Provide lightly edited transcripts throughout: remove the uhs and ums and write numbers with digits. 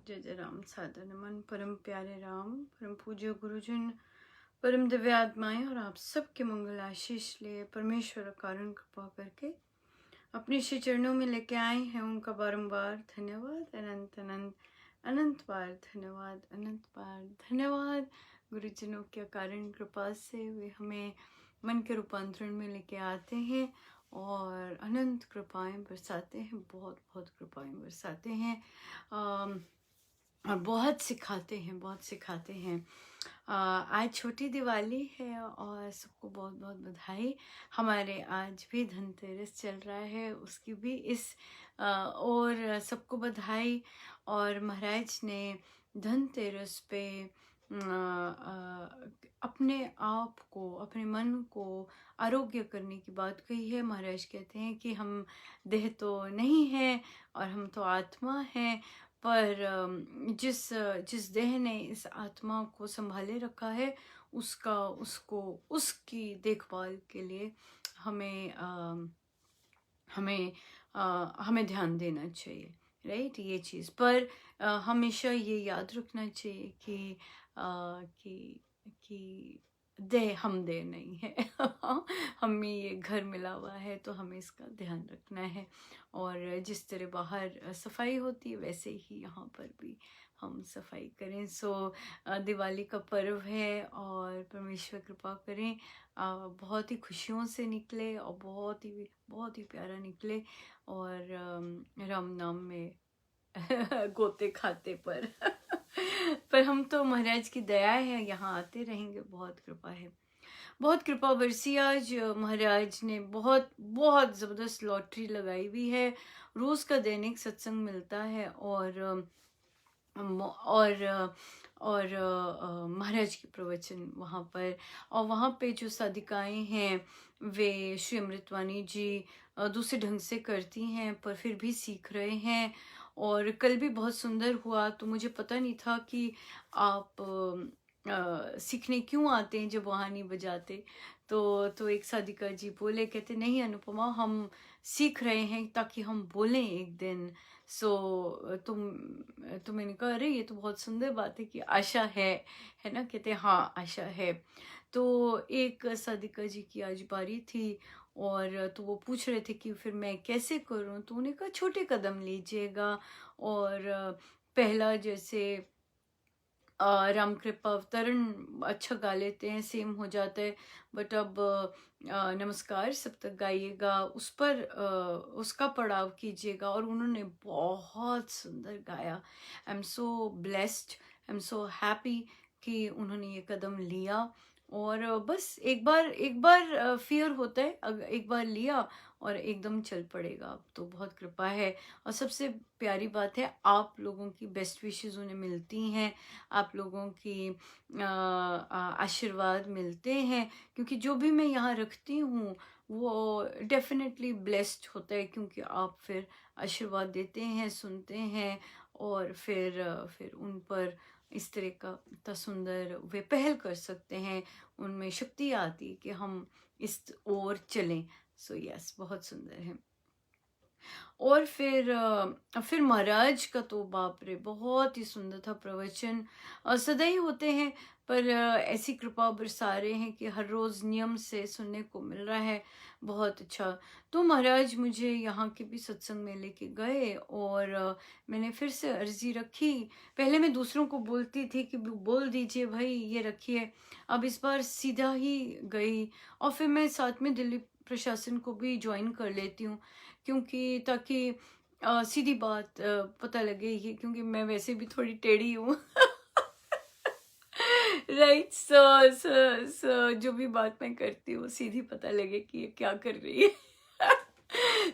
जय जय राम। सादर नमन परम प्यारे राम, परम पूज्य गुरुजन, परम दिव्य आत्माएं और आप सबके मंगल आशीष लिए परमेश्वर कारण कृपा करके अपने श्री चरणों में लेके आए हैं। उनका बारंबार धन्यवाद, अनंत अनंत अनंत बार धन्यवाद, अनंत बार धन्यवाद। गुरुजनों के कारण कृपा से वे हमें मन के रूपांतरण में लेके आते हैं और अनंत कृपाएं बरसाते हैं, बहुत बहुत कृपाएं बरसाते हैं और बहुत सिखाते हैं, बहुत सिखाते हैं। आज छोटी दिवाली है और सबको बहुत बहुत बधाई। हमारे आज भी धनतेरस चल रहा है, उसकी भी इस और सबको बधाई। और महाराज ने धनतेरस पे अपने आप को, अपने मन को आरोग्य करने की बात कही है। महाराज कहते हैं कि हम देह तो नहीं है और हम तो आत्मा है, पर जिस जिस देह ने इस आत्मा को संभाले रखा है उसकी देखभाल के लिए हमें हमें ध्यान देना चाहिए, राइट। ये चीज़ पर हमेशा ये याद रखना चाहिए कि कि हम दे नहीं है हमें ये घर मिला हुआ है तो हमें इसका ध्यान रखना है। और जिस तरह बाहर सफाई होती है वैसे ही यहाँ पर भी हम सफाई करें। दिवाली का पर्व है और परमेश्वर कृपा करें बहुत ही खुशियों से निकले और बहुत ही प्यारा निकले। और राम नाम में गोते खाते पर पर हम तो महाराज की दया है, यहाँ आते रहेंगे। बहुत कृपा है, बहुत कृपा बरसी। आज महाराज ने बहुत बहुत ज़बरदस्त लॉटरी लगाई हुई है। रोज़ का दैनिक सत्संग मिलता है और महाराज के प्रवचन वहाँ पर। और वहाँ पे जो साधिकाएं हैं वे श्री अमृतवाणी जी दूसरे ढंग से करती हैं पर फिर भी सीख रहे हैं। और कल भी बहुत सुंदर हुआ, तो मुझे पता नहीं था कि आप सीखने क्यों आते हैं जब वहाँ नहीं बजाते। तो एक साधिका जी बोले, कहते नहीं अनुपमा, हम सीख रहे हैं ताकि हम बोलें एक दिन। तो मैंने कहा अरे ये तो बहुत सुंदर बात है कि आशा है ना। कहते हाँ आशा है। तो एक साधिका जी की आज बारी थी और तो वो पूछ रहे थे कि फिर मैं कैसे करूं। तो उन्हें कहा छोटे कदम लीजिएगा और पहला जैसे राम कृपा अवतरण अच्छा गा लेते हैं, सेम हो जाता है। बट अब नमस्कार सब तक गाइएगा, उस पर उसका पड़ाव कीजिएगा। और उन्होंने बहुत सुंदर गाया। I am so blessed, I am so happy कि उन्होंने ये कदम लिया। और बस एक बार फियर होता है, एक बार लिया और एकदम चल पड़ेगा। अब तो बहुत कृपा है। और सबसे प्यारी बात है आप लोगों की बेस्ट विशेस उन्हें मिलती हैं, आप लोगों की आशीर्वाद मिलते हैं। क्योंकि जो भी मैं यहाँ रखती हूँ वो डेफिनेटली ब्लेस्ड होता है, क्योंकि आप फिर आशीर्वाद देते हैं, सुनते हैं और फिर उन पर इस तरह का इतना सुंदर वे पहल कर सकते हैं। उनमें शक्ति आती है कि हम इस ओर चलें। यस, बहुत सुंदर है। और फिर महाराज का तो बाप रे बहुत ही सुंदर था प्रवचन। सदा ही होते हैं पर ऐसी कृपा बरसा रहे हैं कि हर रोज नियम से सुनने को मिल रहा है। बहुत अच्छा। तो महाराज मुझे यहाँ के भी सत्संग में लेके गए और मैंने फिर से अर्जी रखी। पहले मैं दूसरों को बोलती थी कि बोल दीजिए भाई ये रखिए, अब इस बार सीधा ही गई। और फिर मैं साथ में दिल्ली प्रशासन को भी ज्वाइन कर लेती हूँ, क्योंकि ताकि सीधी बात पता लगे ही, क्योंकि मैं वैसे भी थोड़ी टेढ़ी हूँ राइट। सो जो भी बात मैं करती हूँ सीधी पता लगे कि ये क्या कर रही है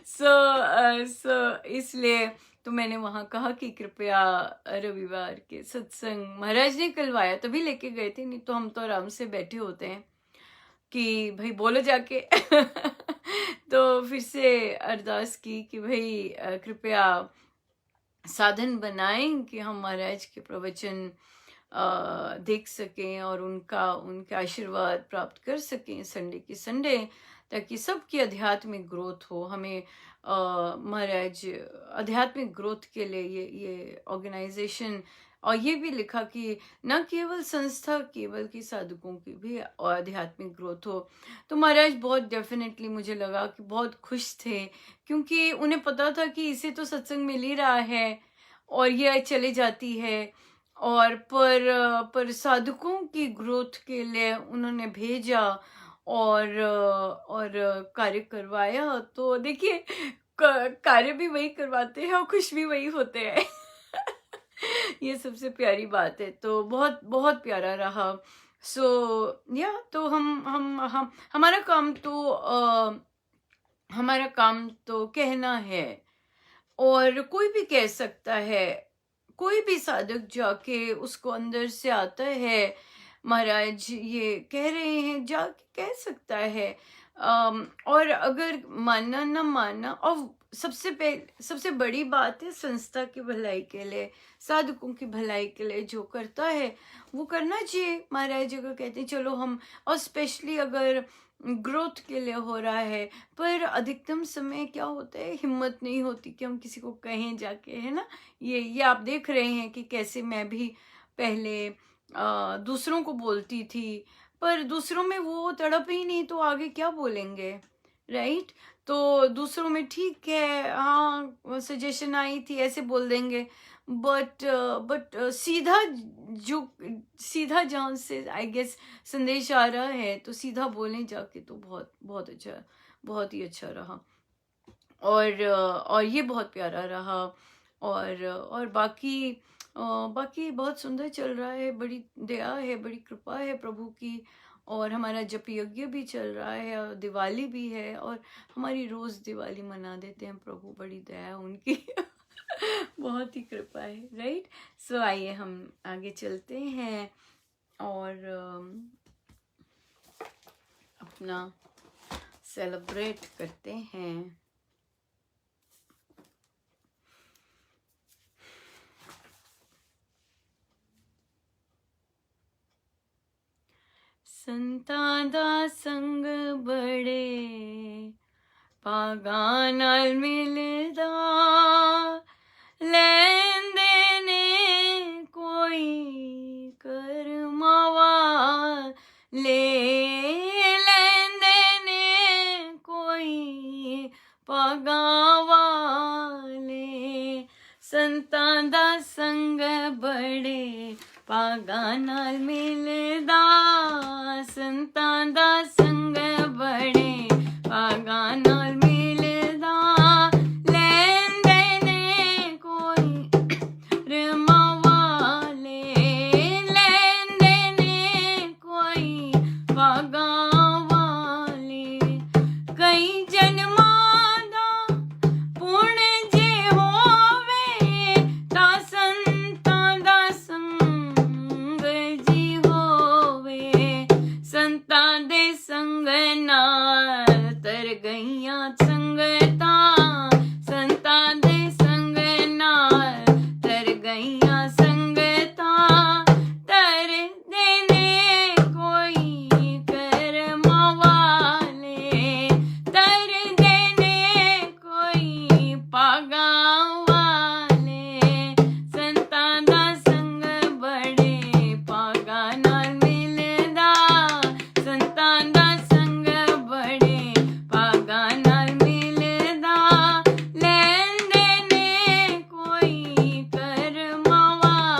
सो इसलिए तो मैंने वहाँ कहा कि कृपया रविवार के सत्संग महाराज ने करवाया तभी लेके गए थे, नहीं तो हम तो आराम से बैठे होते हैं कि भाई बोलो जाके तो फिर से अरदास की कि भाई कृपया साधन बनाएं कि हम महाराज के प्रवचन देख सकें और उनके आशीर्वाद प्राप्त कर सकें संडे की संडे, ताकि सबकी आध्यात्मिक ग्रोथ हो। हमें महाराज आध्यात्मिक ग्रोथ के लिए ये ऑर्गेनाइजेशन, और ये भी लिखा कि न केवल संस्था केवल की साधकों की भी आध्यात्मिक ग्रोथ हो। तो महाराज बहुत डेफिनेटली मुझे लगा कि बहुत खुश थे, क्योंकि उन्हें पता था कि इसे तो सत्संग मिल ही रहा है और ये चले जाती है, और पर साधकों की ग्रोथ के लिए उन्होंने भेजा और कार्य करवाया। तो देखिए, कार्य भी वही करवाते हैं और खुश भी वही होते हैं। ये सबसे प्यारी बात है। तो बहुत बहुत प्यारा रहा। या तो हम हमारा काम तो कहना है, और कोई भी कह सकता है, कोई भी साधक जाके उसको अंदर से आता है, महाराज ये कह रहे हैं, जाके कह सकता है। और अगर मानना ना मानना, और सबसे बड़ी बात है संस्था की भलाई के लिए, साधकों की भलाई के लिए जो करता है वो करना चाहिए। महाराज अगर कहते हैं चलो हम, और स्पेशली अगर ग्रोथ के लिए हो रहा है, पर अधिकतम समय क्या होता है, हिम्मत नहीं होती कि हम किसी को कहें जाके, है ना। ये आप देख रहे हैं कि कैसे मैं भी पहले दूसरों को बोलती थी, पर दूसरों में वो तड़प ही नहीं, तो आगे क्या बोलेंगे, राइट। तो दूसरों में ठीक है, हाँ सजेशन आई थी ऐसे बोल देंगे, बट सीधा जहाँ से आई गेस संदेश आ रहा है, तो सीधा बोलने जाके तो बहुत बहुत अच्छा, बहुत ही अच्छा रहा। और ये बहुत प्यारा रहा। और बाकी बहुत सुंदर चल रहा है, बड़ी दया है, बड़ी कृपा है प्रभु की। और हमारा जप यज्ञ भी चल रहा है, और दिवाली भी है, और हमारी रोज दिवाली मना देते हैं प्रभु, बड़ी दया है उनकी। बहुत ही कृपा है, राइट। सो आइए हम आगे चलते हैं और अपना सेलिब्रेट करते हैं। संतां दा संग बड़े भागां नाल मिलदा, लैंदे ने कोई करमां वाले, लैंदे ने कोई भागां वाले। संतां दा संग बड़े भागां नाल मिलदा, संतां दा संग बड़े भागां नाल मिलदा, लैंदे ने कोई रमां वाले, लैंदे ने कोई भागां वाले। कई जन्मां दा पुण जे होवे, तां संतां दा संग जी होवे, संतां दे संग नाल तर गईयां संगतां, संतां दे संग नाल तर गईयां संगतां, तर देने कोई करमां वाले, तर देने कोई भागां वाले। संतां दा संग बड़े भागां नाल मिलदा, संतां दा संग बड़े भागां नाल मिलदा, लैंदे ने कोई करमां वाले,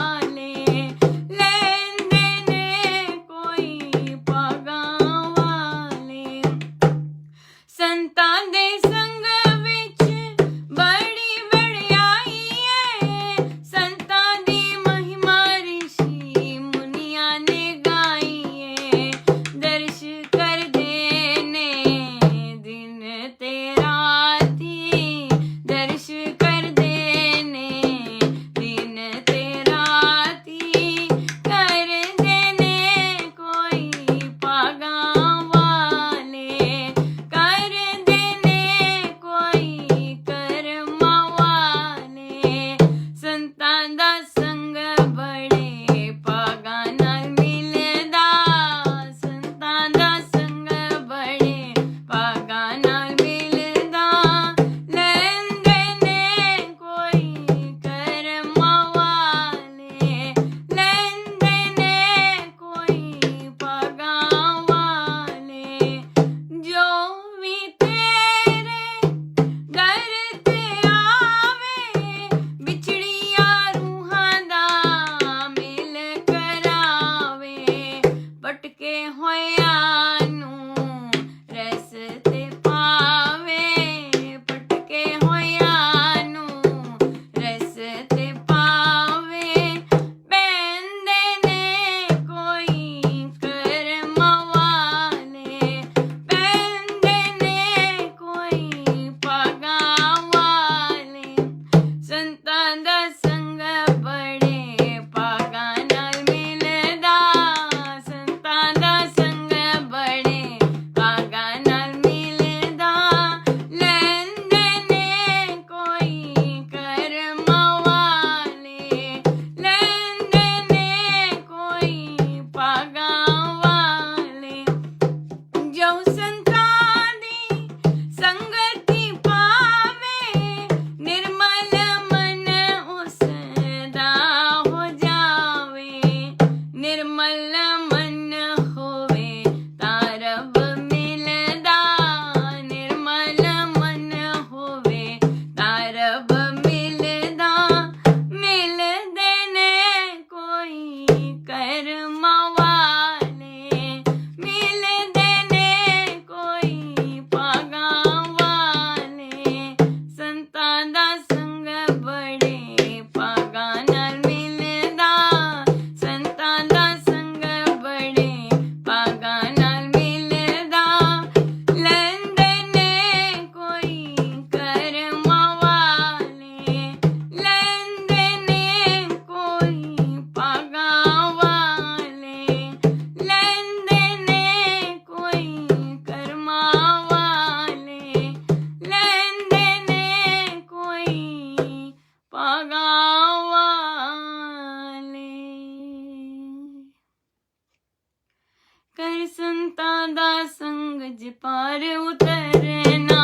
ज पार उतरना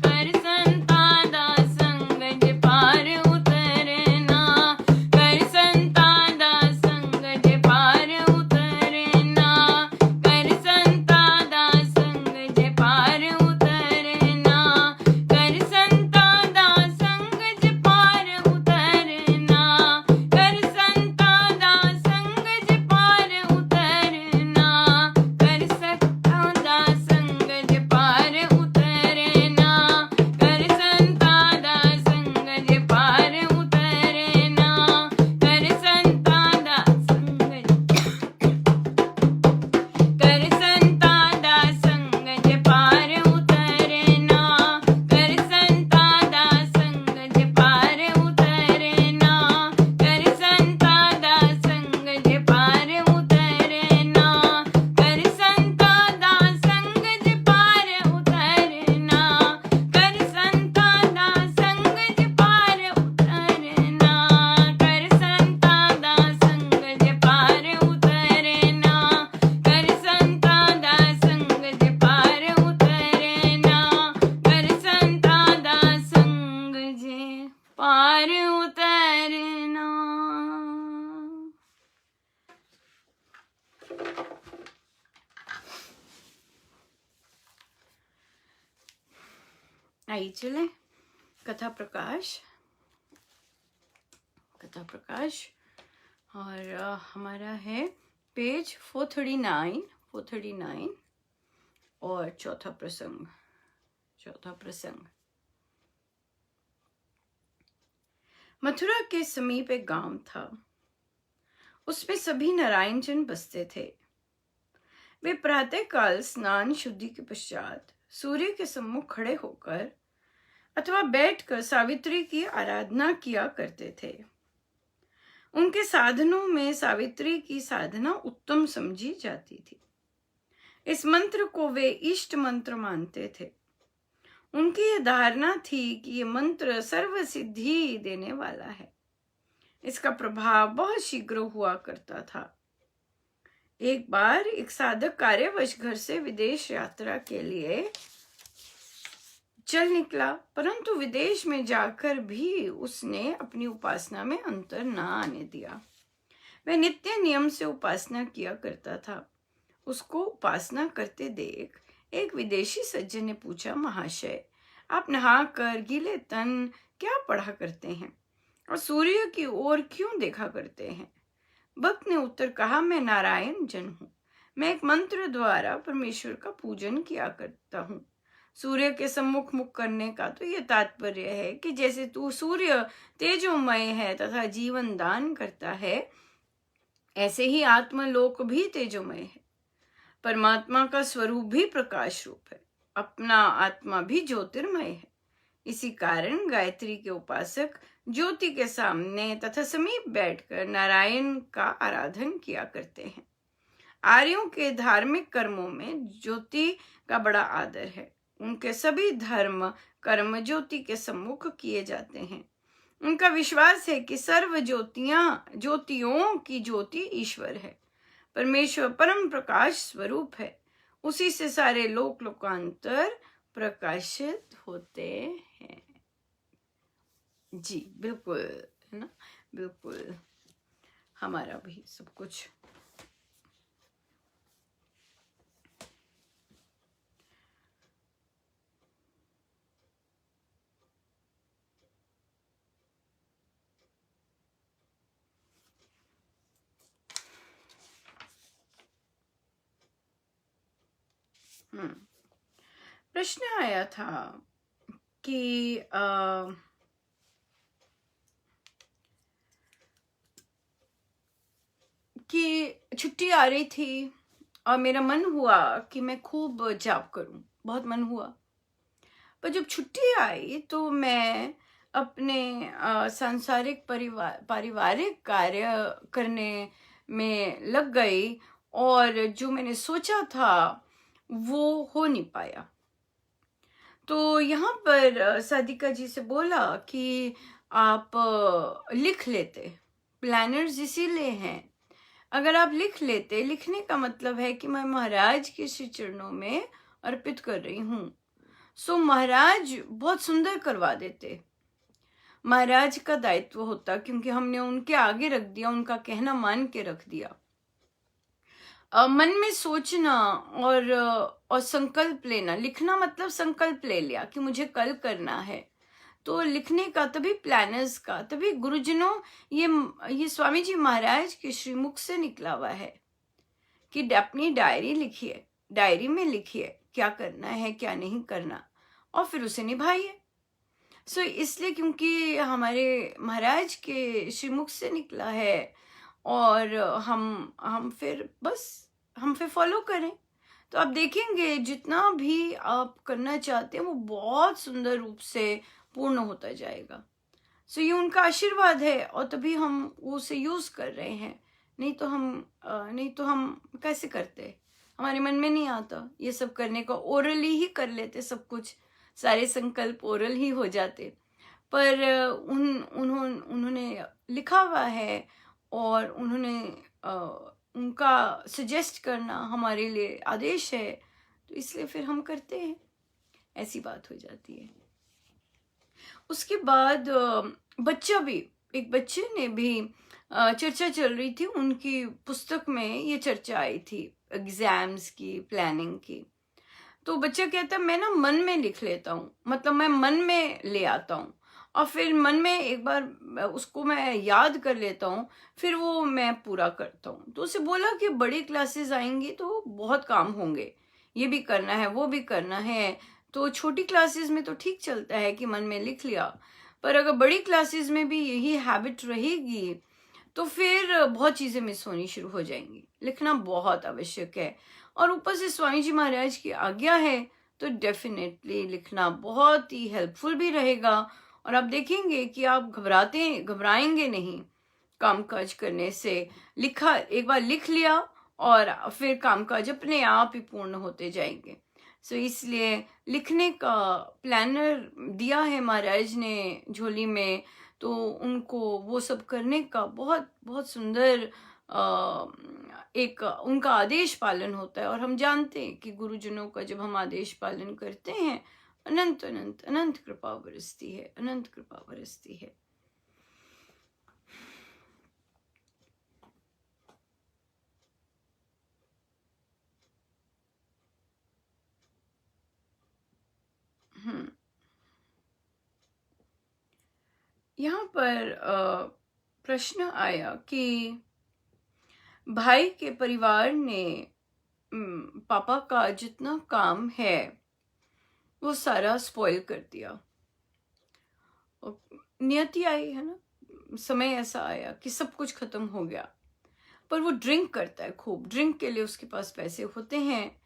कर संता दा संग ज पार उतरना कर संता दा संग ज पार उतरना कर संता दा संग ज पार उतरना कर संता दा संग ज पार उतरना कर संता दा संग ज पार उतरना कर सकता दा संग ज पार उतरना कर संता दा संग ज पार उतरना कर संता दा संग कर संता दा संग ज पार उतरना कर संता दा संग ज पार उतरना कर संता दा संग ज पार उतरना कर संता दा संग ज पार उतरना कर संता दा संग ज पार उतरना कर संता दा संग ज पार उतरना कर संता दा संग ज पार उतरना कर संता दा संग ज पार उतरना। आइए चले कथा प्रकाश और हमारा है पेज 439 और चौथा प्रसंग। मथुरा के समीप एक गांव था। उसमें सभी नारायण जन बसते थे। वे प्रातःकाल स्नान शुद्धि के पश्चात सूर्य के सम्मुख खड़े होकर अथवा बैठकर सावित्री की आराधना किया करते थे। उनके साधनों में सावित्री की साधना उत्तम समझी जाती थी। इस मंत्र को वे इष्ट मंत्र मानते थे। उनकी यह धारणा थी कि यह मंत्र सर्व सिद्धि देने वाला है। इसका प्रभाव बहुत शीघ्र हुआ करता था। एक बार एक साधक कार्यवश घर से विदेश यात्रा के लिए चल निकला, परंतु विदेश में जाकर भी उसने अपनी उपासना में अंतर न आने दिया। वह नित्य नियम से उपासना किया करता था। उसको उपासना करते देख एक विदेशी सज्जन ने पूछा, महाशय, आप नहाकर गीले तन क्या पढ़ा करते हैं और सूर्य की ओर क्यों देखा करते हैं? भक्त ने उत्तर कहा, मैं नारायण जन हूँ। मैं एक मंत्र द्वारा परमेश्वर का पूजन किया करता हूँ। सूर्य के सम्मुख मुख करने का तो यह तात्पर्य है कि जैसे तू सूर्य तेजोमय है तथा जीवन दान करता है, ऐसे ही आत्मलोक भी तेजोमय है। परमात्मा का स्वरूप भी प्रकाश रूप है। अपना आत्मा भी ज्योतिर्मय है। इसी कारण गायत्री के उपासक ज्योति के सामने तथा समीप बैठकर नारायण का आराधन किया करते हैं। आर्यों के धार्मिक कर्मों में ज्योति का बड़ा आदर है। उनके सभी धर्म कर्म ज्योति के सम्मुख किए जाते हैं। उनका विश्वास है कि सर्व ज्योतियों की ज्योति ईश्वर है। परमेश्वर परम प्रकाश स्वरूप है। उसी से सारे लोकांतर प्रकाशित होते हैं। जी बिल्कुल, है ना, बिल्कुल हमारा भी सब कुछ प्रश्न आया था कि छुट्टी आ रही थी और मेरा मन हुआ कि मैं खूब जाप करूं। बहुत मन हुआ, पर जब छुट्टी आई तो मैं अपने सांसारिक पारिवारिक कार्य करने में लग गई और जो मैंने सोचा था वो हो नहीं पाया। तो यहाँ पर साधिका जी से बोला कि आप लिख लेते। प्लानर्स इसीलिए हैं। अगर आप लिख लेते, लिखने का मतलब है कि मैं महाराज के श्री चरणों में अर्पित कर रही हूँ। सो महाराज बहुत सुंदर करवा देते। महाराज का दायित्व होता, क्योंकि हमने उनके आगे रख दिया, उनका कहना मान के रख दिया। मन में सोचना और संकल्प लेना, लिखना मतलब संकल्प ले लिया कि मुझे कल करना है, तो लिखने का, तभी प्लानर्स का, तभी गुरुजनों, ये स्वामी जी महाराज के श्रीमुख से निकला हुआ है कि अपनी डायरी लिखिए, डायरी में लिखिए क्या करना है क्या नहीं करना, और फिर उसे निभाइए। सो इसलिए क्योंकि हमारे महाराज के श्रीमुख से निकला है, और हम फिर फॉलो करें, तो आप देखेंगे जितना भी आप करना चाहते हैं वो बहुत सुंदर रूप से पूर्ण होता जाएगा। सो ये उनका आशीर्वाद है, और तभी हम उसे यूज कर रहे हैं। नहीं तो हम कैसे करते, हमारे मन में नहीं आता ये सब करने का। ओरली ही कर लेते सब कुछ, सारे संकल्प ओरल ही हो जाते, पर उन्होंने लिखा हुआ है, और उनका सजेस्ट करना हमारे लिए आदेश है, तो इसलिए फिर हम करते हैं, ऐसी बात हो जाती है। उसके बाद एक बच्चे ने भी चर्चा चल रही थी, उनकी पुस्तक में ये चर्चा आई थी एग्जाम्स की, प्लानिंग की। तो बच्चा कहता है मैं ना मन में लिख लेता हूँ, मतलब मैं मन में ले आता हूँ, और फिर मन में एक बार उसको मैं याद कर लेता हूँ, फिर वो मैं पूरा करता हूँ। तो उसे बोला कि बड़ी क्लासेस आएंगी तो बहुत काम होंगे, ये भी करना है वो भी करना है, तो छोटी क्लासेस में तो ठीक चलता है कि मन में लिख लिया, पर अगर बड़ी क्लासेस में भी यही हैबिट रहेगी तो फिर बहुत चीज़ें मिस होनी शुरू हो जाएंगी। लिखना बहुत आवश्यक है, और ऊपर से स्वामी जी महाराज की आज्ञा है, तो डेफिनेटली लिखना बहुत ही हेल्पफुल भी रहेगा। और आप देखेंगे कि आप घबराएंगे नहीं कामकाज करने से। एक बार लिख लिया और फिर कामकाज अपने आप ही पूर्ण होते जाएंगे। सो इसलिए लिखने का प्लानर दिया है महाराज ने झोली में, तो उनको वो सब करने का बहुत बहुत सुंदर एक उनका आदेश पालन होता है। और हम जानते हैं कि गुरुजनों का जब हम आदेश पालन करते हैं, अनंत अनंत अनंत कृपा बरसती है, अनंत कृपा बरसती है। यहाँ पर प्रश्न आया कि भाई के परिवार ने पापा का जितना काम है वो सारा स्पॉइल कर दिया। नियति आई है ना, समय ऐसा आया कि सब कुछ खत्म हो गया, पर वो ड्रिंक करता है खूब। ड्रिंक के लिए उसके पास पैसे होते हैं,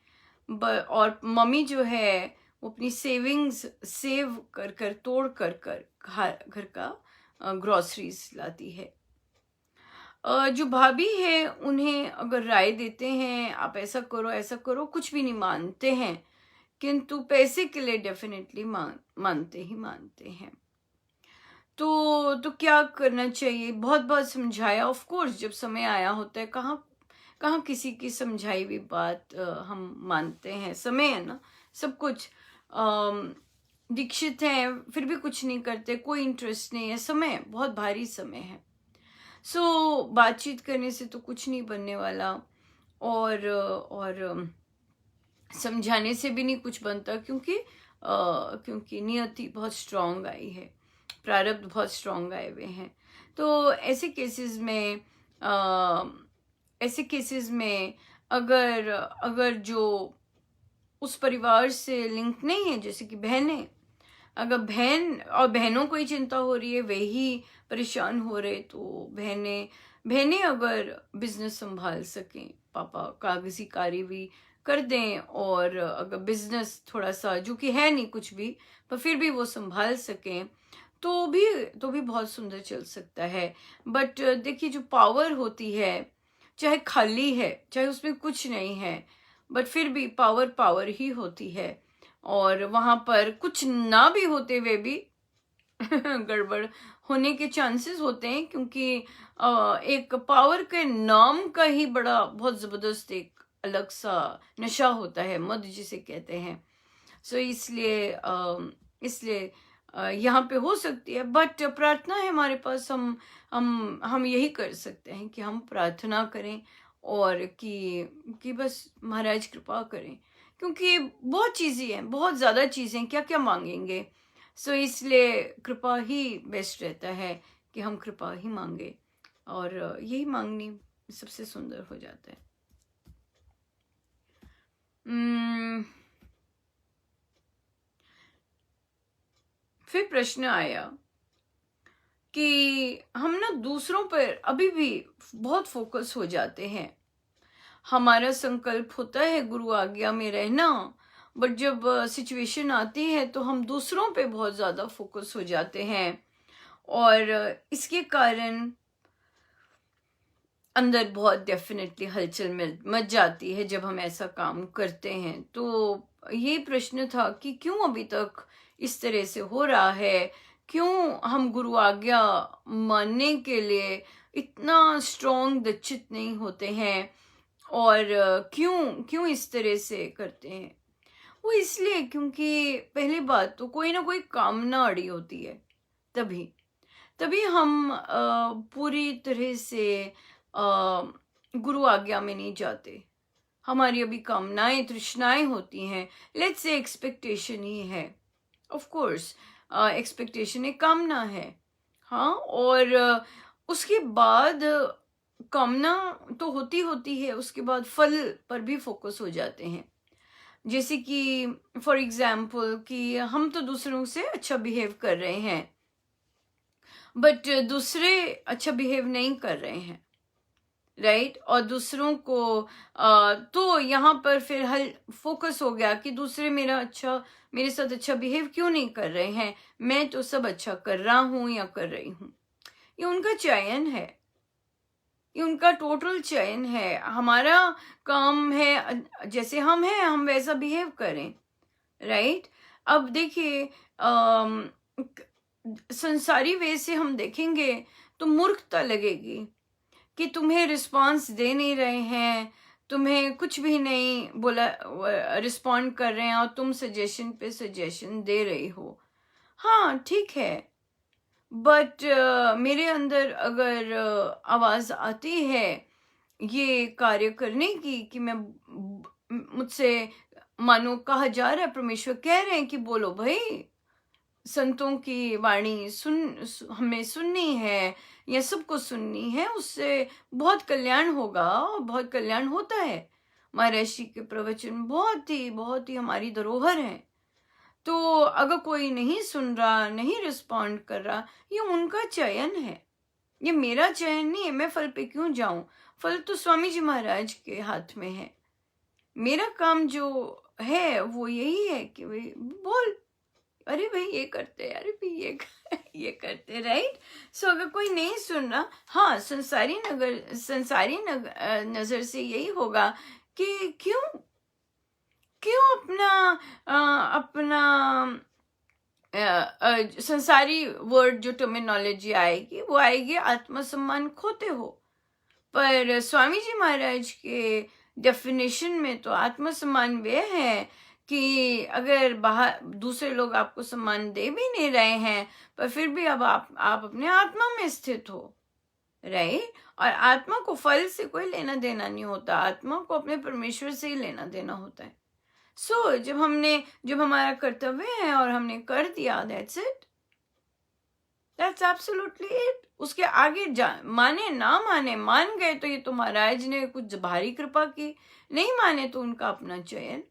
और मम्मी जो है वो अपनी सेविंग्स सेव कर कर तोड़ कर कर घर का ग्रोसरीज लाती है। जो भाभी है उन्हें अगर राय देते हैं आप ऐसा करो, कुछ भी नहीं मानते हैं, किंतु पैसे के लिए डेफिनेटली मानते हैं। तो क्या करना चाहिए? बहुत बहुत समझाया, ऑफ कोर्स जब समय आया होता है, कहाँ किसी की समझाई हुई बात हम मानते हैं। समय है ना, सब कुछ दीक्षित हैं फिर भी कुछ नहीं करते, कोई इंटरेस्ट नहीं है, समय बहुत भारी समय है। सो बातचीत करने से तो कुछ नहीं बनने वाला, और समझाने से भी नहीं कुछ बनता, क्योंकि नियति बहुत स्ट्रांग आई है, प्रारब्ध बहुत स्ट्रांग आए हुए हैं। तो ऐसे केसेस में अगर जो उस परिवार से लिंक नहीं है, जैसे कि बहनें, अगर बहनों को ही चिंता हो रही है, वे ही परेशान हो रहे, तो बहनें अगर बिजनेस संभाल सकें, पापा कागजी कार्य भी कर दें, और अगर बिजनेस थोड़ा सा, जो कि है नहीं कुछ भी, पर फिर भी वो संभाल सकें, तो भी बहुत सुंदर चल सकता है। बट देखिए, जो पावर होती है, चाहे खाली है, चाहे उसमें कुछ नहीं है, बट फिर भी पावर ही होती है, और वहां पर कुछ ना भी होते हुए भी गड़बड़ होने के चांसेस होते हैं, क्योंकि एक पावर के नाम का ही बहुत जबरदस्त एक अलग सा नशा होता है, मद जिसे कहते हैं। सो इसलिए यहाँ पे हो सकती है, बट प्रार्थना है हमारे पास। हम यही कर सकते हैं कि हम प्रार्थना करें और कि बस महाराज कृपा करें, क्योंकि बहुत चीज़ें हैं, बहुत ज़्यादा चीज़ें हैं, क्या क्या मांगेंगे। सो इसलिए कृपा ही बेस्ट रहता है कि हम कृपा ही मांगे, और यही मांगनी सबसे सुंदर हो जाता है। फिर प्रश्न आया कि हम ना दूसरों पर अभी भी बहुत फोकस हो जाते हैं। हमारा संकल्प होता है गुरु आज्ञा में रहना, बट जब सिचुएशन आती है तो हम दूसरों पे बहुत ज़्यादा फोकस हो जाते हैं, और इसके कारण अंदर बहुत डेफिनेटली हलचल मच जाती है जब हम ऐसा काम करते हैं। तो ये प्रश्न था कि क्यों अभी तक इस तरह से हो रहा है, क्यों हम गुरु आज्ञा मानने के लिए इतना स्ट्रॉन्ग दचित नहीं होते हैं, और क्यों क्यों इस तरह से करते हैं। वो इसलिए क्योंकि पहली बात तो कोई ना कोई कामना अड़ी होती है, तभी तभी हम पूरी तरह से गुरु आज्ञा में नहीं जाते। हमारी अभी कामनाएं तृष्णाएं होती हैं, लेट्स से एक्सपेक्टेशन ही है। ऑफ कोर्स एक्सपेक्टेशन एक कामना है, हाँ, और उसके बाद कामना तो होती है, उसके बाद फल पर भी फोकस हो जाते हैं। जैसे कि फॉर एग्जाम्पल कि हम तो दूसरों से अच्छा बिहेव कर रहे हैं, बट दूसरे अच्छा बिहेव नहीं कर रहे हैं, राइट। और दूसरों को तो यहाँ पर फिर फोकस हो गया कि दूसरे मेरे साथ अच्छा बिहेव क्यों नहीं कर रहे हैं, मैं तो सब अच्छा कर रहा हूँ या कर रही हूँ। ये उनका चयन है, ये उनका टोटल चयन है। हमारा काम है जैसे हम हैं हम वैसा बिहेव करें, राइट। अब देखिए संसारी वे से हम देखेंगे तो मूर्खता लगेगी कि तुम्हें रिस्पांस दे नहीं रहे हैं, तुम्हें कुछ भी नहीं बोला, रिस्पॉन्ड कर रहे हैं, और तुम सजेशन पे सजेशन दे रही हो। हाँ ठीक है, बट मेरे अंदर अगर आवाज आती है ये कार्य करने की कि मुझसे मानो कहा जा रहा है, परमेश्वर कह रहे हैं कि बोलो भाई, संतों की वाणी हमें सुननी है या सबको सुननी है, उससे बहुत कल्याण होगा और बहुत कल्याण होता है। महर्षि के प्रवचन बहुत ही हमारी धरोहर है। तो अगर कोई नहीं सुन रहा, नहीं रिस्पॉन्ड कर रहा, ये उनका चयन है, ये मेरा चयन नहीं है। मैं फल पे क्यों जाऊं, फल तो स्वामी जी महाराज के हाथ में है। मेरा काम जो है वो यही है कि भाई बोल, अरे भाई ये करते, अरे भाई ये करते, राइट। सो अगर कोई नहीं सुन रहा, हाँ, संसारी नजर से यही होगा कि क्यों अपना संसारी वर्ड जो टर्मिनोलॉजी आएगी वो आएगी आत्मसम्मान खोते हो। पर स्वामी जी महाराज के डेफिनेशन में तो आत्मसम्मान वे है कि अगर बाहर दूसरे लोग आपको सम्मान दे भी नहीं रहे हैं, पर फिर भी अब आप अपने आत्मा में स्थित हो, राइट। और आत्मा को फल से कोई लेना देना नहीं होता, आत्मा को अपने परमेश्वर से ही लेना देना होता है। सो जब हमारा कर्तव्य है और हमने कर दिया, that's it, that's absolutely it. उसके आगे माने ना माने, मान गए तो ये तो महाराज ने कुछ भारी कृपा की, नहीं माने तो उनका अपना चयन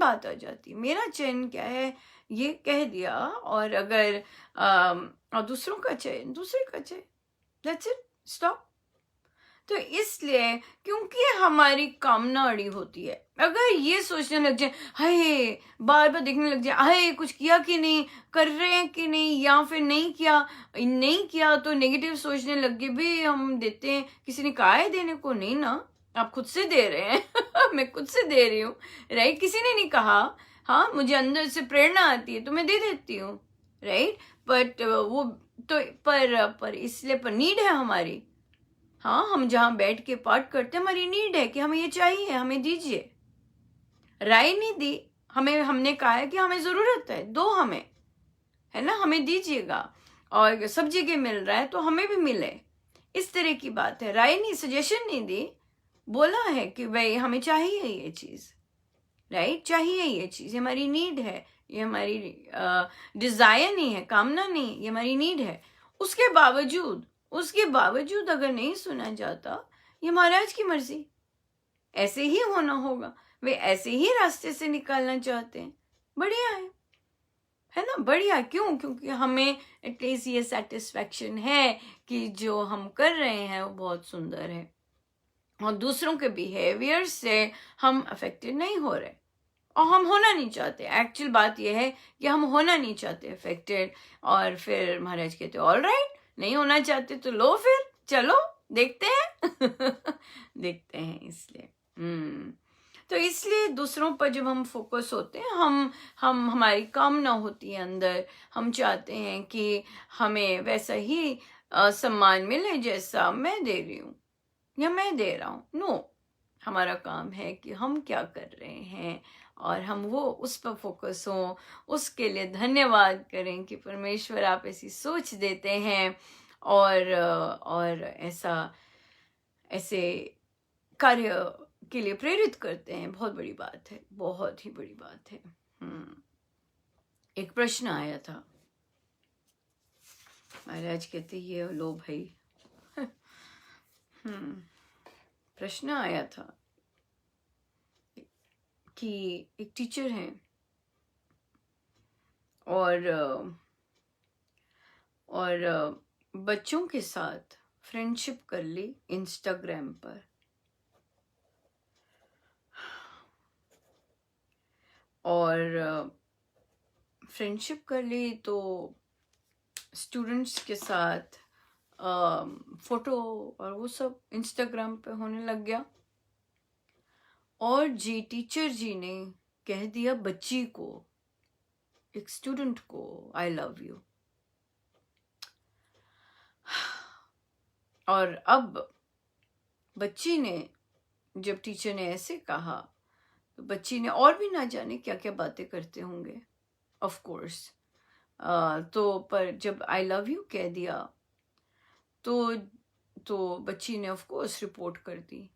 बात आ जाती। मेरा चयन क्या है ये कह दिया, और अगर और दूसरों का चयन, दैट्स इट, स्टॉप। तो इसलिए क्योंकि हमारी कामना अड़ी होती है, अगर ये सोचने लग जाए, हाय बार बार देखने लग जाए, हाय कुछ किया कि नहीं, कर रहे हैं कि नहीं, या फिर नहीं किया तो नेगेटिव सोचने लग गए, भी हम देते हैं, किसी ने कहा है देने को, नहीं ना, आप खुद से दे रहे हैं मैं खुद से दे रही हूँ, राइट। किसी ने नहीं कहा, हाँ, मुझे अंदर से प्रेरणा आती है तो मैं दे देती हूँ, राइट। बट वो तो पर इसलिए पर नीड है हमारी, हाँ, हम जहाँ बैठ के पाठ करते हैं, हमारी नीड है कि हमें ये चाहिए, हमें दीजिए। राय नहीं दी, हमें, हमने कहा है कि हमें ज़रूरत है, दो हमें, है ना, हमें दीजिएगा। और सब जगह मिल रहा है तो हमें भी मिले, इस तरह की बात है। राय नहीं, सजेशन नहीं दी, बोला है कि भाई हमें चाहिए ये चीज़, राइट, चाहिए ये चीज़, ये हमारी नीड है, ये हमारी डिज़ायर नहीं है, कामना नहीं, ये हमारी नीड है। उसके बावजूद अगर नहीं सुना जाता, ये महाराज की मर्जी, ऐसे ही होना होगा, वे ऐसे ही रास्ते से निकालना चाहते हैं। बढ़िया है ना, बढ़िया। क्यों? क्योंकि हमें एटलीस्ट ये सेटिस्फैक्शन है कि जो हम कर रहे हैं वो बहुत सुंदर है, और दूसरों के बिहेवियर से हम अफेक्टेड नहीं हो रहे, और हम होना नहीं चाहते। एक्चुअल बात यह है कि हम होना नहीं चाहते अफेक्टेड। और फिर महाराज कहते ऑल राइट, नहीं होना चाहते तो लो, फिर चलो देखते हैं देखते हैं। इसलिए तो इसलिए दूसरों पर जब हम फोकस होते हैं, हम हमारी कामना होती है अंदर, हम चाहते हैं कि हमें वैसा ही सम्मान मिले जैसा मैं दे रही हूँ या मैं दे रहा हूँ। नो, हमारा काम है कि हम क्या कर रहे हैं, और हम वो उस पर फोकस हों। उसके लिए धन्यवाद करें कि परमेश्वर आप ऐसी सोच देते हैं, और ऐसे कार्य के लिए प्रेरित करते हैं। बहुत बड़ी बात है, बहुत ही बड़ी बात है। एक प्रश्न आया था, महाराज कहते ये लो भाई प्रश्न आया था कि एक टीचर हैं और बच्चों के साथ फ्रेंडशिप कर ली इंस्टाग्राम पर, और फ्रेंडशिप कर ली तो स्टूडेंट्स के साथ फोटो और वो सब इंस्टाग्राम पे होने लग गया, और टीचर जी ने कह दिया बच्ची को, एक स्टूडेंट को, आई लव यू। और अब बच्ची ने, जब टीचर ने ऐसे कहा तो बच्ची ने और भी ना जाने क्या क्या बातें करते होंगे, ऑफ कोर्स। तो पर जब आई लव यू कह दिया तो बच्ची ने ऑफ कोर्स रिपोर्ट कर दी,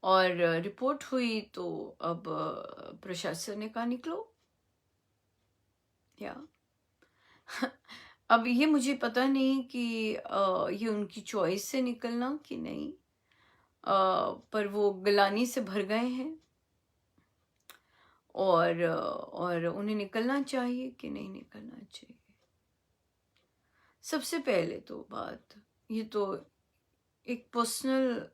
और रिपोर्ट हुई तो अब प्रशासन ने कहा निकलो, या अब ये मुझे पता नहीं कि ये उनकी चॉइस से निकलना कि नहीं, पर वो गिलानी से भर गए हैं, और उन्हें निकलना चाहिए कि नहीं निकलना चाहिए। सबसे पहले तो बात ये तो एक पर्सनल,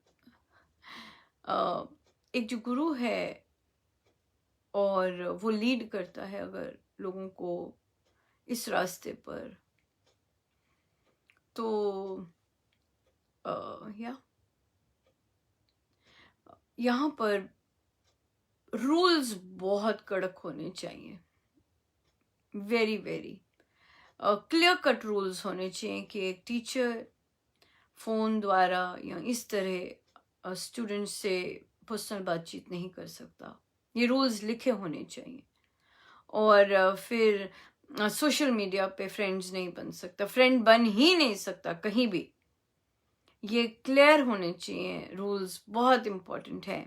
एक जो गुरु है और वो लीड करता है अगर लोगों को इस रास्ते पर, तो यहाँ पर रूल्स बहुत कड़क होने चाहिए, very very clear cut rules होने चाहिए कि एक टीचर फ़ोन द्वारा या इस तरह स्टूडेंट से पर्सनल बातचीत नहीं कर सकता। ये रूल्स लिखे होने चाहिए। और फिर सोशल मीडिया पे फ्रेंड्स नहीं बन सकता, फ्रेंड बन ही नहीं सकता कहीं भी। ये क्लियर होने चाहिए, रूल्स बहुत इम्पोर्टेंट है।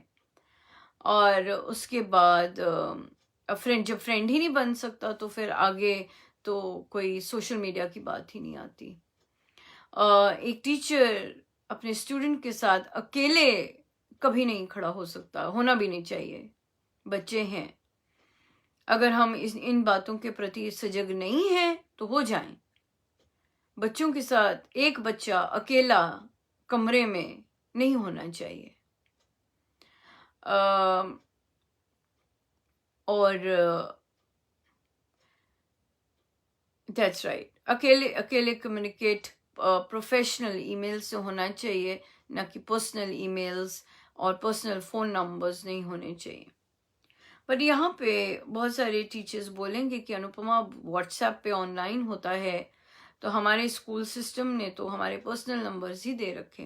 और उसके बाद जब फ्रेंड ही नहीं बन सकता तो फिर आगे तो कोई सोशल मीडिया की बात ही नहीं आती। एक टीचर अपने स्टूडेंट के साथ अकेले कभी नहीं खड़ा हो सकता, होना भी नहीं चाहिए। बच्चे हैं, अगर हम इन बातों के प्रति सजग नहीं हैं तो हो जाएं। बच्चों के साथ एक बच्चा अकेला कमरे में नहीं होना चाहिए। और दैट्स राइट, अकेले कम्युनिकेट प्रोफेशनल ईमेल से होना चाहिए, ना कि पर्सनल ईमेल्स और पर्सनल फ़ोन नंबर्स नहीं होने चाहिए। पर यहाँ पे बहुत सारे टीचर्स बोलेंगे कि अनुपमा व्हाट्सएप पे ऑनलाइन होता है तो हमारे स्कूल सिस्टम ने तो हमारे पर्सनल नंबर्स ही दे रखे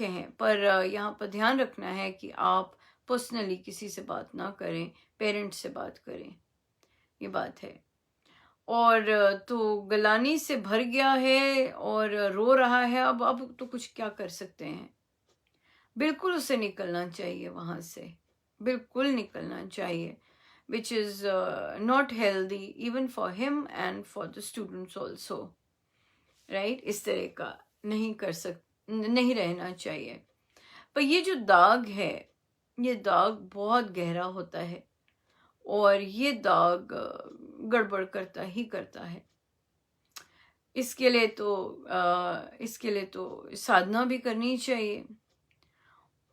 हैं, पर यहाँ पर ध्यान रखना है कि आप पर्सनली किसी से बात ना करें, पेरेंट्स से बात करें, ये बात है। और तो गलानी से भर गया है और रो रहा है, अब तो कुछ क्या कर सकते हैं। बिल्कुल उसे निकलना चाहिए वहां से, बिल्कुल निकलना चाहिए, which is not healthy even for him and for the students also, right? इस तरह का नहीं रहना चाहिए। पर ये जो दाग है, ये दाग बहुत गहरा होता है और ये दाग गड़बड़ करता ही करता है। इसके लिए तो साधना भी करनी चाहिए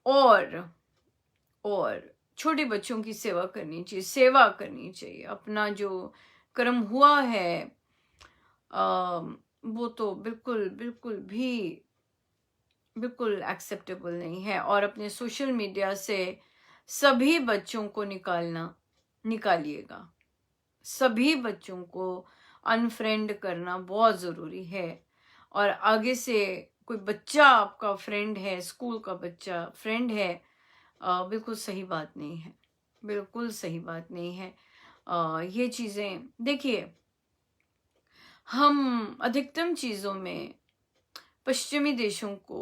और छोटे बच्चों की सेवा करनी चाहिए। अपना जो कर्म हुआ है वो तो बिल्कुल एक्सेप्टेबल नहीं है। और अपने सोशल मीडिया से सभी बच्चों को निकालिएगा, सभी बच्चों को अनफ्रेंड करना बहुत ज़रूरी है। और आगे से कोई बच्चा आपका फ्रेंड है, स्कूल का बच्चा फ्रेंड है, बिल्कुल सही बात नहीं है, बिल्कुल सही बात नहीं है। ये चीज़ें देखिए, हम अधिकतम चीज़ों में पश्चिमी देशों को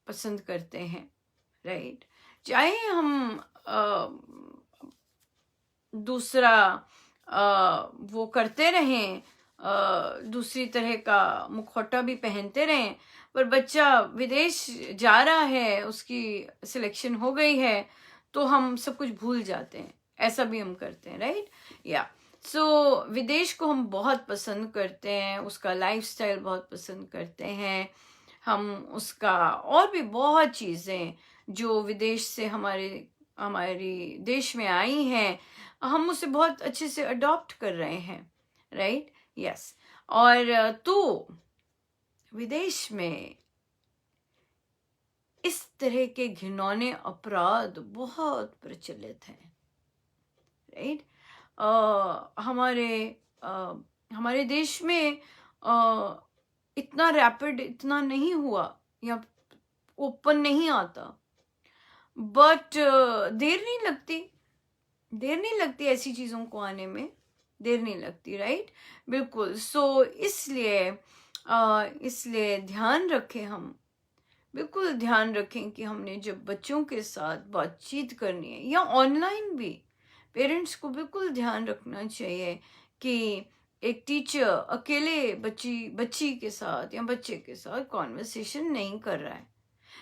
पसंद करते हैं, राइट? चाहे हम दूसरा वो करते रहें, दूसरी तरह का मुखौटा भी पहनते रहें, पर बच्चा विदेश जा रहा है, उसकी सिलेक्शन हो गई है, तो हम सब कुछ भूल जाते हैं। ऐसा भी हम करते हैं, राइट? या सो विदेश को हम बहुत पसंद करते हैं, उसका लाइफस्टाइल बहुत पसंद करते हैं हम, उसका और भी बहुत चीज़ें जो विदेश से हमारी देश में आई हैं, हम उसे बहुत अच्छे से अडॉप्ट कर रहे हैं, राइट? यस। और तो विदेश में इस तरह के घिनौने अपराध बहुत प्रचलित हैं, राइट? हमारे देश में इतना रैपिड इतना नहीं हुआ या ओपन नहीं आता, बट देर नहीं लगती ऐसी चीज़ों को आने में, देर नहीं लगती, राइट? बिल्कुल। सो इसलिए ध्यान रखें, हम बिल्कुल ध्यान रखें कि हमने जब बच्चों के साथ बातचीत करनी है या ऑनलाइन भी, पेरेंट्स को बिल्कुल ध्यान रखना चाहिए कि एक टीचर अकेले बच्ची के साथ या बच्चे के साथ कॉन्वर्सेशन नहीं कर रहा है।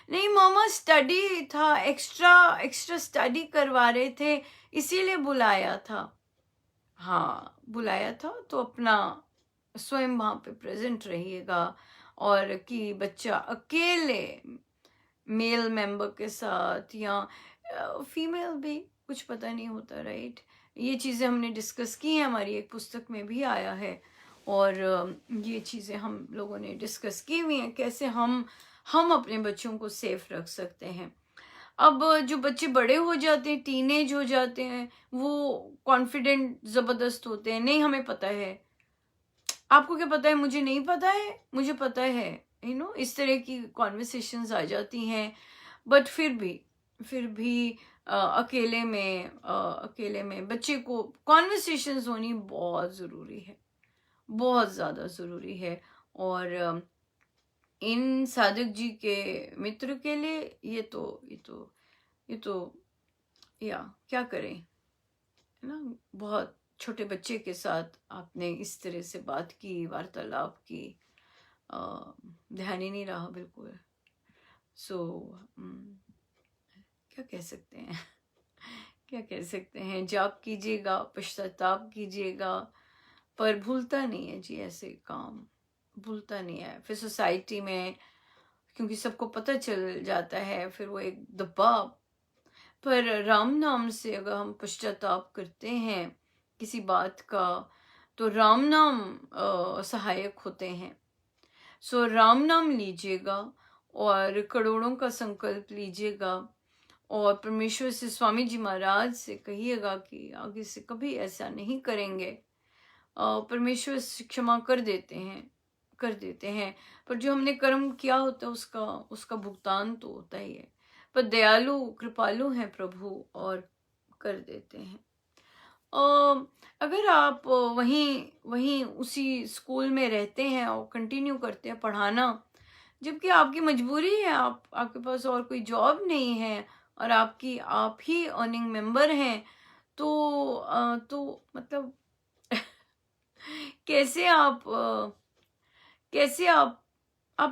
नहीं मामा, स्टडी था, एक्स्ट्रा स्टडी करवा रहे थे, इसीलिए बुलाया था। हाँ, बुलाया था तो अपना स्वयं वहाँ पे प्रेजेंट रहिएगा। और कि बच्चा अकेले मेल मेंबर के साथ या फीमेल भी, कुछ पता नहीं होता, राइट? ये चीज़ें हमने डिस्कस की हैं, हमारी एक पुस्तक में भी आया है, और ये चीज़ें हम लोगों ने डिस्कस की हुई हैं, कैसे हम अपने बच्चों को सेफ रख सकते हैं। अब जो बच्चे बड़े हो जाते हैं, टीनेज हो जाते हैं, वो कॉन्फिडेंट ज़बरदस्त होते हैं। नहीं, हमें पता है, आपको क्या पता है, मुझे नहीं पता है, मुझे पता है, इस तरह की कॉन्वर्सेशंस आ जाती हैं। बट फिर भी अकेले में बच्चे को कॉन्वर्सेशंस होनी बहुत ज़रूरी है, बहुत ज़्यादा ज़रूरी है। और इन सादिक जी के मित्र के लिए ये तो या क्या करें, है ना? बहुत छोटे बच्चे के साथ आपने इस तरह से बात की, वार्तालाप की, ध्यान ही नहीं रहा बिल्कुल। सो क्या कह सकते हैं क्या कह सकते हैं? जाप कीजिएगा, पश्चाताप कीजिएगा, पर भूलता नहीं है जी, ऐसे काम भूलता नहीं है। फिर सोसाइटी में, क्योंकि सबको पता चल जाता है, फिर वो एक दबाव। पर राम नाम से अगर हम पश्चाताप करते हैं किसी बात का, तो राम नाम सहायक होते हैं। सो राम नाम लीजिएगा और करोड़ों का संकल्प लीजिएगा, और परमेश्वर से, स्वामी जी महाराज से कहिएगा कि आगे से कभी ऐसा नहीं करेंगे। परमेश्वर से क्षमा कर देते हैं। पर जो हमने कर्म किया होता है उसका उसका भुगतान तो होता ही है। पर दयालु कृपालु हैं प्रभु और कर देते हैं। अ, अगर आप वहीं वहीं उसी स्कूल में रहते हैं और कंटिन्यू करते हैं पढ़ाना, जबकि आपकी मजबूरी है, आपके पास और कोई जॉब नहीं है और आप ही अर्निंग मेंबर हैं, तो मतलब कैसे कैसे आप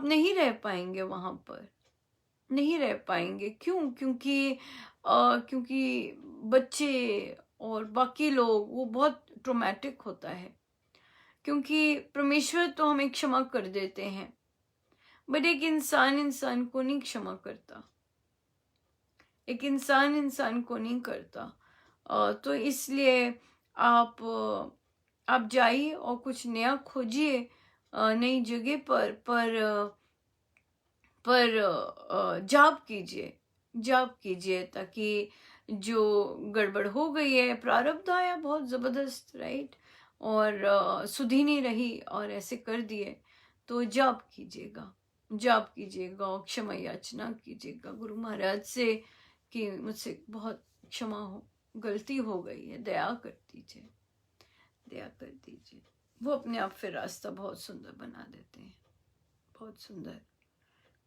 नहीं रह पाएंगे वहां पर, नहीं रह पाएंगे। क्यों? क्योंकि बच्चे और बाकी लोग वो बहुत ट्रोमैटिक होता है, क्योंकि परमेश्वर तो हमें क्षमा कर देते हैं, बट एक इंसान इंसान को नहीं क्षमा करता, एक इंसान इंसान को नहीं करता। तो इसलिए आप आप जाइए और कुछ नया खोजिए, नई जगह पर जाप कीजिए ताकि जो गड़बड़ हो गई है, प्रारब्ध आया बहुत ज़बरदस्त, राइट, और सुधि नहीं रही और ऐसे कर दिए, तो जाप कीजिएगा और क्षमा याचना कीजिएगा गुरु महाराज से कि मुझसे बहुत क्षमा हो, गलती हो गई है, दया कर दीजिए, दया कर दीजिए। वो अपने आप फिर रास्ता बहुत सुंदर बना देते हैं, बहुत सुंदर।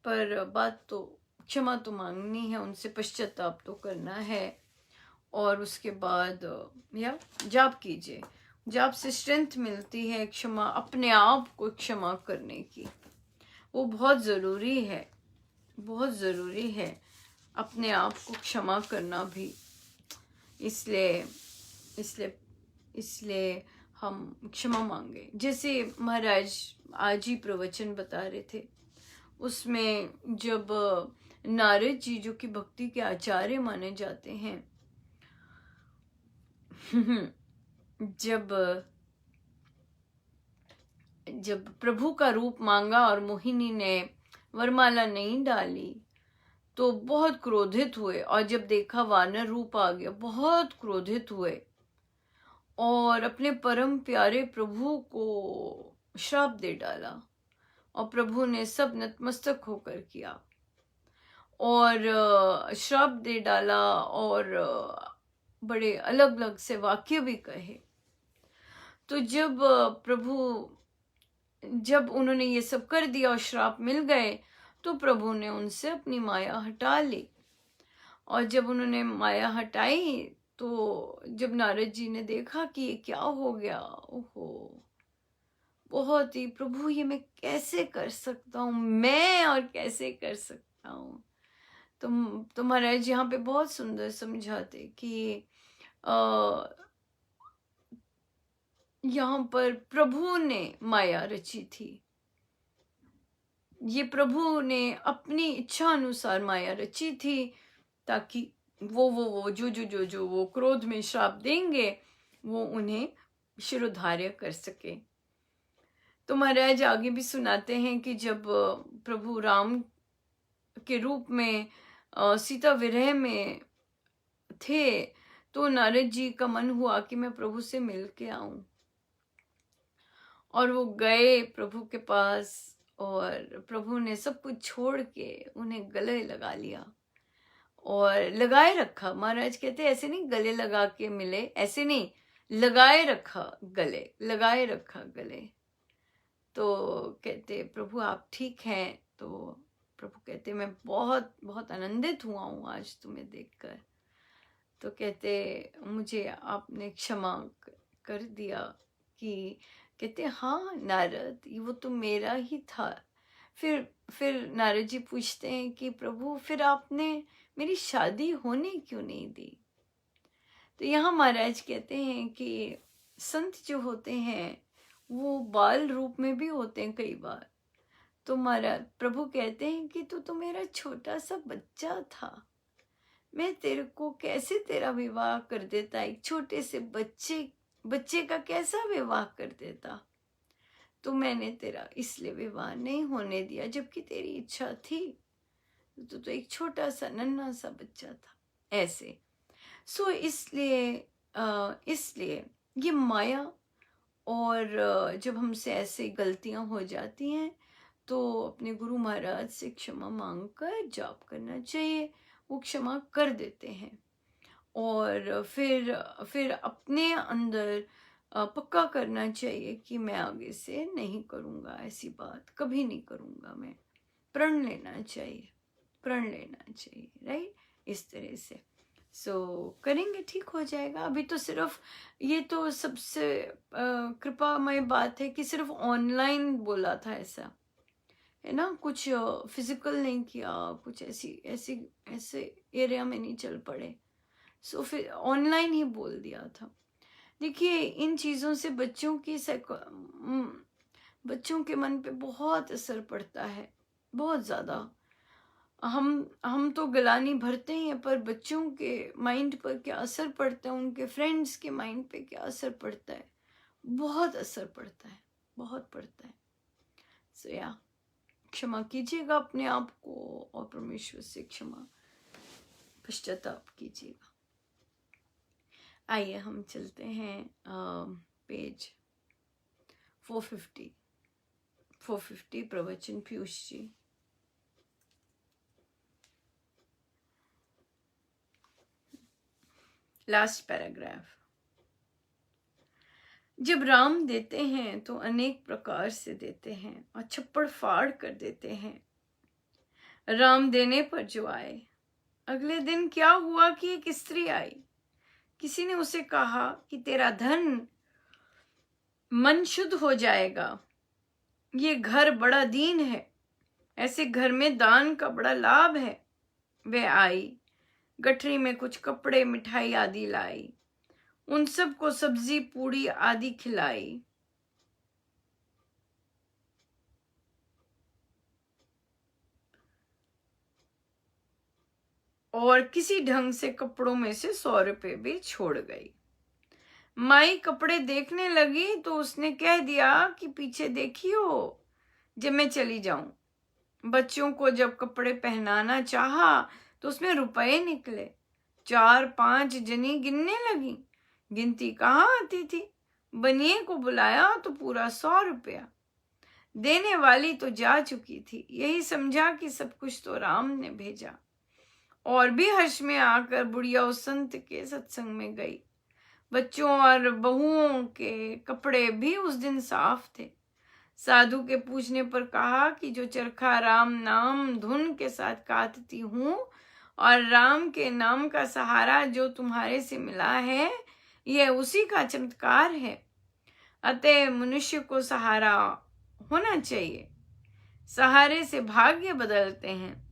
पर बात तो क्षमा तो मांगनी है उनसे, पश्चाताप तो करना है, और उसके बाद या जाप कीजिए। जाप से स्ट्रेंथ मिलती है क्षमा, अपने आप को क्षमा करने की, वो बहुत ज़रूरी है, बहुत ज़रूरी है अपने आप को क्षमा करना भी। इसलिए इसलिए इसलिए हम क्षमा मांगे। जैसे महाराज आज ही प्रवचन बता रहे थे, उसमें जब नारद जी जो कि भक्ति के आचार्य माने जाते हैं जब जब प्रभु का रूप मांगा और मोहिनी ने वरमाला नहीं डाली तो बहुत क्रोधित हुए, और जब देखा वानर रूप आ गया बहुत क्रोधित हुए और अपने परम प्यारे प्रभु को श्राप दे डाला, और प्रभु ने सब नतमस्तक होकर किया और श्राप दे डाला और बड़े अलग अलग से वाक्य भी कहे। तो जब उन्होंने ये सब कर दिया और श्राप मिल गए, तो प्रभु ने उनसे अपनी माया हटा ली, और जब उन्होंने माया हटाई तो जब नारद जी ने देखा कि ये क्या हो गया, ओहो, बहुत ही, प्रभु ये मैं कैसे कर सकता हूँ, मैं और कैसे कर सकता हूँ। तो महाराज यहाँ पे बहुत सुंदर समझाते कि यहाँ पर प्रभु ने माया रची थी, ये प्रभु ने अपनी इच्छा अनुसार माया रची थी, ताकि वो जो वो क्रोध में श्राप देंगे वो उन्हें शिरोधार्य कर सके। तो महाराज आगे भी सुनाते हैं कि जब प्रभु राम के रूप में सीता विरह में थे, तो नारद जी का मन हुआ कि मैं प्रभु से मिल के आऊं, और वो गए प्रभु के पास, और प्रभु ने सब कुछ छोड़ के उन्हें गले लगा लिया और लगाए रखा। महाराज कहते ऐसे नहीं गले लगा के मिले, ऐसे नहीं, लगाए रखा गले। तो कहते प्रभु आप ठीक हैं? तो प्रभु कहते मैं बहुत बहुत आनंदित हुआ हूँ आज तुम्हें देखकर। तो कहते मुझे आपने क्षमा कर दिया कि, कहते हाँ नारद, वो तो मेरा ही था। फिर नारद जी पूछते हैं कि प्रभु फिर आपने मेरी शादी होने क्यों नहीं दी? तो यहाँ महाराज कहते हैं कि संत जो होते हैं वो बाल रूप में भी होते हैं कई बार। तो महाराज प्रभु कहते हैं कि तू तो मेरा छोटा सा बच्चा था, मैं तेरे को कैसे तेरा विवाह कर देता, एक छोटे से बच्चे का कैसा विवाह कर देता। तो मैंने तेरा इसलिए विवाह नहीं होने दिया, जबकि तेरी इच्छा थी, तो एक छोटा सा नन्हा सा बच्चा था ऐसे। इसलिए ये माया और जब हमसे ऐसे गलतियां हो जाती हैं तो अपने गुरु महाराज से क्षमा मांगकर जाप करना चाहिए, वो क्षमा कर देते हैं। और फिर अपने अंदर पक्का करना चाहिए कि मैं आगे से नहीं करूँगा, ऐसी बात कभी नहीं करूँगा मैं। प्रण लेना चाहिए, प्रण लेना चाहिए, राइट, इस तरह से। करेंगे, ठीक हो जाएगा। अभी तो सिर्फ ये तो सबसे कृपामय बात है कि सिर्फ ऑनलाइन बोला था, ऐसा है ना, कुछ फिजिकल नहीं किया, कुछ ऐसे एरिया में नहीं चल पड़े। फिर ऑनलाइन ही बोल दिया था। देखिए, इन चीज़ों से बच्चों के मन पे बहुत असर पड़ता है, बहुत ज़्यादा। हम तो गलानी भरते हैं, पर बच्चों के माइंड पर क्या असर पड़ता है, उनके फ्रेंड्स के माइंड पे क्या असर पड़ता है, बहुत असर पड़ता है, बहुत पड़ता है। क्षमा कीजिएगा अपने आप को और परमेश्वर से पश्चाताप कीजिएगा। आइए हम चलते हैं पेज 450 प्रवचन पीयूष जी। Last paragraph. जब राम देते हैं तो अनेक प्रकार से देते हैं और छप्पड़ फाड़ कर देते हैं। राम देने पर जो आए, अगले दिन क्या हुआ कि एक स्त्री आई। किसी ने उसे कहा कि तेरा धन मन शुद्ध हो जाएगा, ये घर बड़ा दीन है, ऐसे घर में दान का बड़ा लाभ है। वह आई, गठरी में कुछ कपड़े, मिठाई आदि लाई, उन सब को सब्जी पूड़ी आदि खिलाई। और किसी ढंग से कपड़ों में से 100 रुपए भी छोड़ गई। माई कपड़े देखने लगी तो उसने कह दिया कि पीछे देखियो, जब मैं चली जाऊं। बच्चों को जब कपड़े पहनाना चाहा तो उसमें रुपए निकले। 4-5 जनी गिनने लगी, गिनती कहाँ आती थी। बनिए को बुलाया तो पूरा 100 रुपया। देने वाली तो जा चुकी थी, यही समझा कि सब कुछ तो राम ने भेजा। और भी हर्ष में आकर बुढ़िया उस संत के सत्संग में गई। बच्चों और बहुओं के कपड़े भी उस दिन साफ थे। साधु के पूछने पर कहा कि जो चरखा राम नाम धुन के साथ काटती हूँ और राम के नाम का सहारा जो तुम्हारे से मिला है, यह उसी का चमत्कार है। अतः मनुष्य को सहारा होना चाहिए। सहारे से भाग्य बदलते हैं।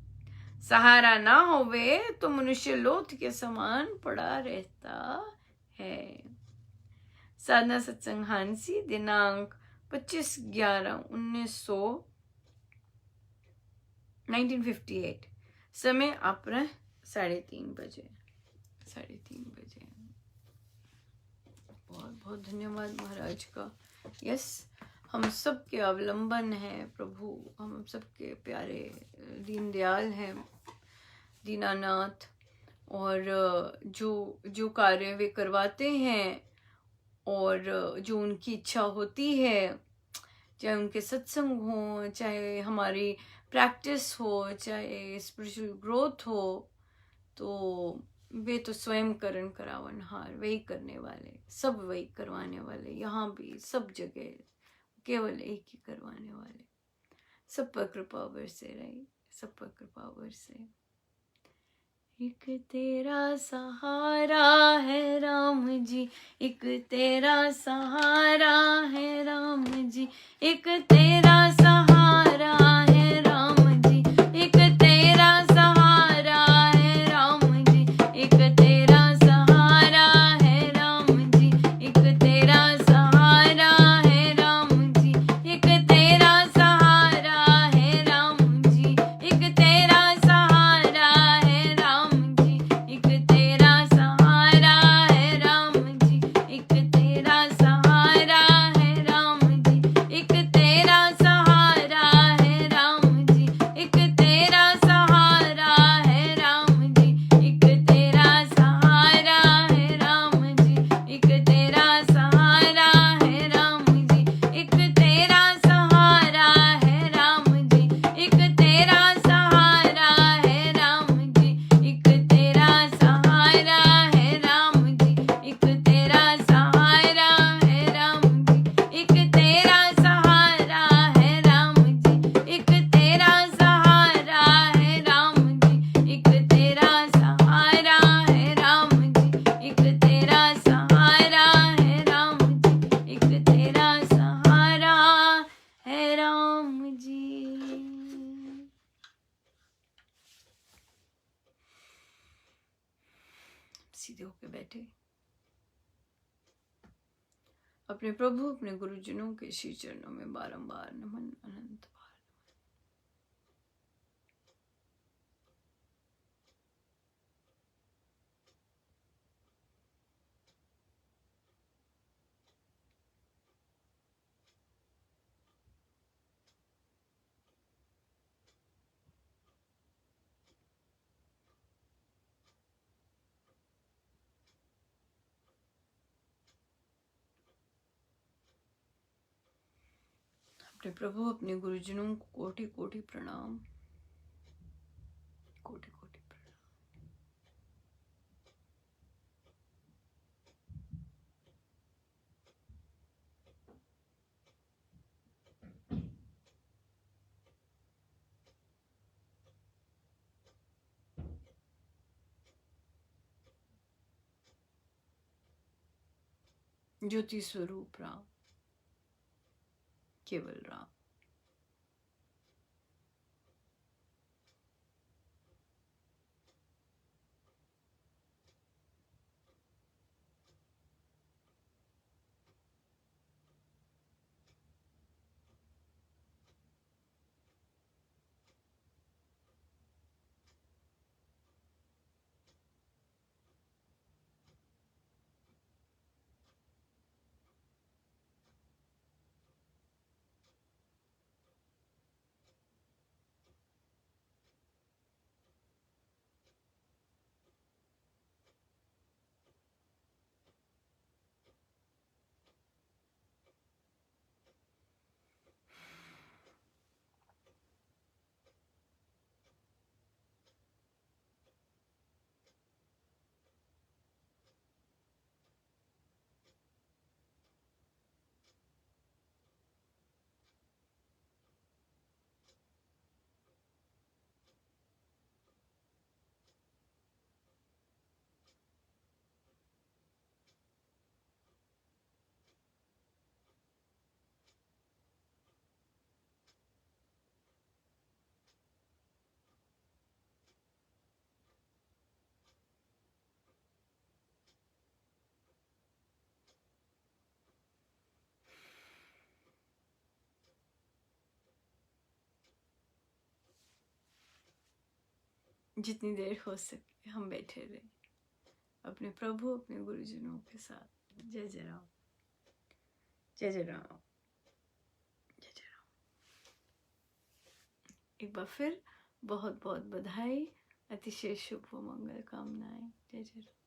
सहारा ना होवे तो मनुष्य लोथ के समान पड़ा रहता है। साधना सत्संग हांसी, दिनांक 25/11/1958। समय अपराह्न 3:30 बजे। बहुत बहुत धन्यवाद महाराज का। यस, हम सब के अवलंबन है प्रभु, हम सबके प्यारे दीनदयाल हैं, दीनानाथ। और जो कार्य वे करवाते हैं और जो उनकी इच्छा होती है, चाहे उनके सत्संग हो, चाहे हमारी प्रैक्टिस हो, चाहे स्पिरिचुअल ग्रोथ हो, तो वे तो स्वयं करण करावनहार, वही करने वाले, सब वही करवाने वाले। यहाँ भी सब जगह केवल एक ही करवाने वाले। सब पर कृपा बरसे रही, सब पर कृपा बरसे। एक तेरा सहारा है राम जी, एक तेरा सहारा है राम जी, एक तेरा सहारा है राम जी, एक तेरा सहारा है राम जी, एक तेरा सहारा है राम जी, एक तेरा सहारा है राम जी, एक तेरा सहारा है राम जी, एक तेरा सहारा है राम जी, एक तेरा सहारा है राम जी, एक तेरा सहारा है राम जी, एक तेरा सहारा सीधे होके बैठे। अपने प्रभु अपने गुरुजनों के श्री चरणों में बारंबार नमन, अनंत बार। अपने प्रभु अपने गुरुजनों को कोटि कोटि प्रणाम, कोटि कोटि प्रणाम। ज्योति स्वरूप राम, केवल राम। जितनी देर हो सके हम बैठे रहे अपने प्रभु अपने गुरुजनों के साथ। जय जय राम, जय जय राम, जय जय राम। एक बार फिर बहुत बहुत बधाई, अतिशय शुभ व मंगल कामनाएं। जय जय राम।